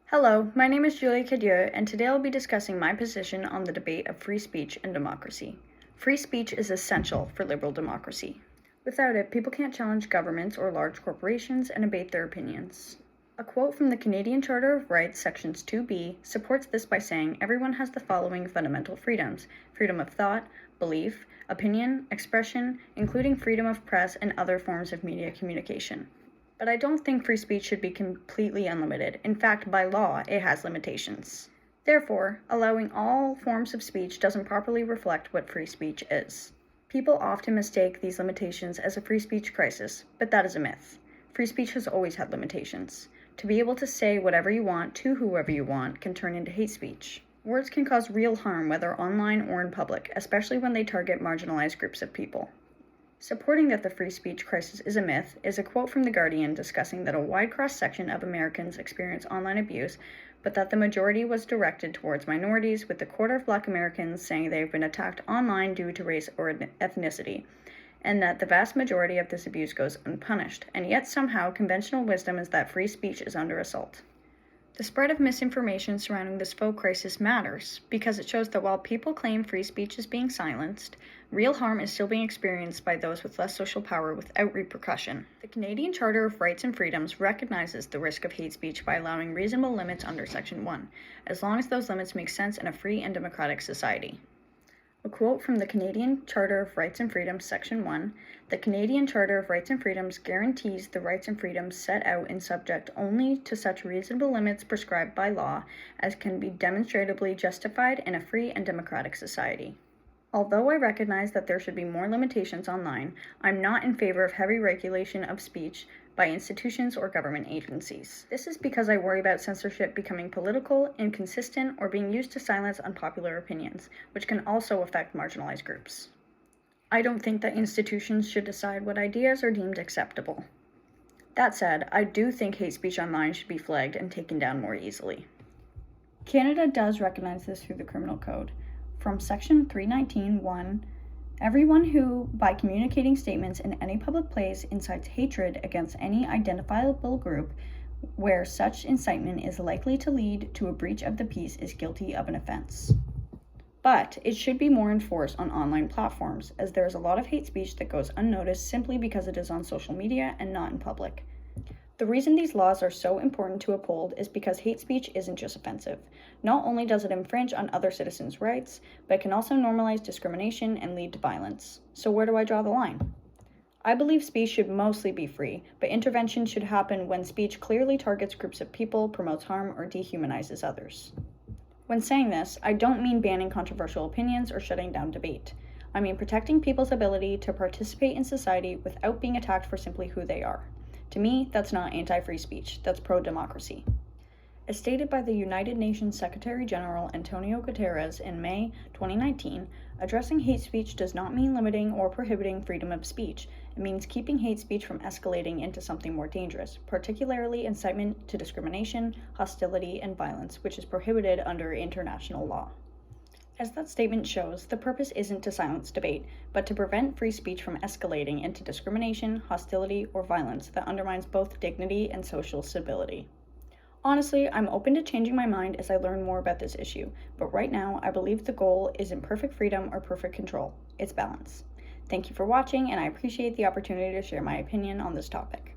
Hello, my name is Julia Cadieux, and today I'll be discussing my position on the debate of free speech and democracy. Free speech is essential for liberal democracy. Without it, people can't challenge governments or large corporations and abate their opinions. A quote from the Canadian Charter of Rights, Sections 2B, supports this by saying everyone has the following fundamental freedoms: freedom of thought, belief, opinion, expression, including freedom of press and other forms of media communication. But I don't think free speech should be completely unlimited. In fact, by law, it has limitations. Therefore, allowing all forms of speech doesn't properly reflect what free speech is. People often mistake these limitations as a free speech crisis, but that is a myth. Free speech has always had limitations. To be able to say whatever you want to whoever you want can turn into hate speech. Words can cause real harm, whether online or in public, especially when they target marginalized groups of people. Supporting that the free speech crisis is a myth is a quote from The Guardian discussing that a wide cross-section of Americans experience online abuse, but that the majority was directed towards minorities, with a quarter of Black Americans saying they have been attacked online due to race or ethnicity, and that the vast majority of this abuse goes unpunished, and yet somehow conventional wisdom is that free speech is under assault. The spread of misinformation surrounding this faux crisis matters because it shows that while people claim free speech is being silenced, real harm is still being experienced by those with less social power without repercussion. The Canadian Charter of Rights and Freedoms recognizes the risk of hate speech by allowing reasonable limits under Section 1, as long as those limits make sense in a free and democratic society. A quote from the Canadian Charter of Rights and Freedoms, Section 1, "The Canadian Charter of Rights and Freedoms guarantees the rights and freedoms set out and subject only to such reasonable limits prescribed by law as can be demonstrably justified in a free and democratic society." Although I recognize that there should be more limitations online, I'm not in favor of heavy regulation of speech by institutions or government agencies. This is because I worry about censorship becoming political, inconsistent, or being used to silence unpopular opinions, which can also affect marginalized groups. I don't think that institutions should decide what ideas are deemed acceptable. That said, I do think hate speech online should be flagged and taken down more easily. Canada does recognize this through the Criminal Code. From Section 319(1), everyone who, by communicating statements in any public place, incites hatred against any identifiable group where such incitement is likely to lead to a breach of the peace is guilty of an offense. But it should be more enforced on online platforms, as there is a lot of hate speech that goes unnoticed simply because it is on social media and not in public. The reason these laws are so important to uphold is because hate speech isn't just offensive. Not only does it infringe on other citizens' rights, but it can also normalize discrimination and lead to violence. So where do I draw the line? I believe speech should mostly be free, but intervention should happen when speech clearly targets groups of people, promotes harm, or dehumanizes others. When saying this, I don't mean banning controversial opinions or shutting down debate. I mean protecting people's ability to participate in society without being attacked for simply who they are. To me, that's not anti-free speech, that's pro-democracy. As stated by the United Nations Secretary General Antonio Guterres in May 2019, addressing hate speech does not mean limiting or prohibiting freedom of speech. It means keeping hate speech from escalating into something more dangerous, particularly incitement to discrimination, hostility, and violence, which is prohibited under international law. As that statement shows, the purpose isn't to silence debate, but to prevent free speech from escalating into discrimination, hostility, or violence that undermines both dignity and social stability. Honestly, I'm open to changing my mind as I learn more about this issue, but right now, I believe the goal isn't perfect freedom or perfect control. It's balance. Thank you for watching, and I appreciate the opportunity to share my opinion on this topic.